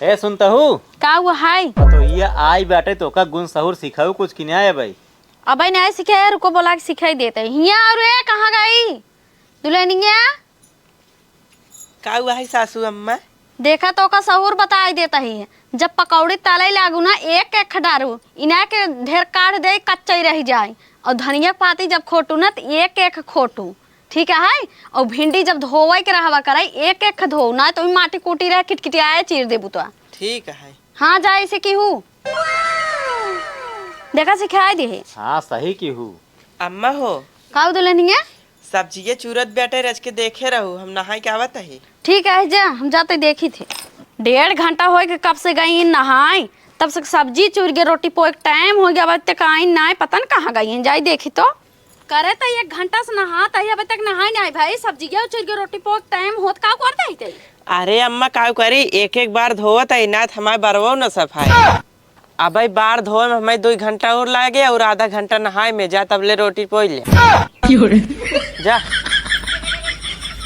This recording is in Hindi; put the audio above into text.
ए सुनता हूँ का हुआ हाय? तो ये आई बैठे तो का गुण सहूर सिखाऊ कुछ कि नहीं आया भाई। अब नहीं सिखाया, रुको बोला के सिखाई देते हिया। और कहाँ गई दुल्हनिया? का हुआ है सासू अम्मा? देखा तो का सहूर बताई देता ही। जब पकौड़ी तले लागू ना एक एक डारू, इना के ढेर काट दे कच्चा ही रह जाए। और धनिया पाती जब खोटू ना तो एक एक खोटू, ठीक है। और भिंडी जब धोवे के रहवा कराई एक एक धो ना तो माटी कूटी रह किटकिटिया चीर देबू तो ठीक है। हाँ जाए से की हूँ देखा सिखाई दे। हाँ सही की हूँ। अम्मा हो का दुल्हनिया? सब्जी चूरत बैठे रच के देखे रहू, हम नहाई के आवत है। ठीक है जा, हम जाते देखी थे। 1.5 घंटा हो गए कब से गई नहाई, तब से सब्जी चूर के रोटी पोए टाइम हो गया। अब तक आई ना, पता न कहाँ गई हैं। जाई देखी तो करे तो 1 घंटा से नहाता है, अब तक नहाई नहीं भाई। सब्जी चूर के रोटी पोए टाइम होत का करता है। अरे अम्मा का करी, एक एक बार धोवत है ना हमारे बरवो न सफाई। अब भाई बार धोए में हमें 2 घंटा और लागे और आधा घंटा नहाए में। जा तबले रोटी पोई ले जा।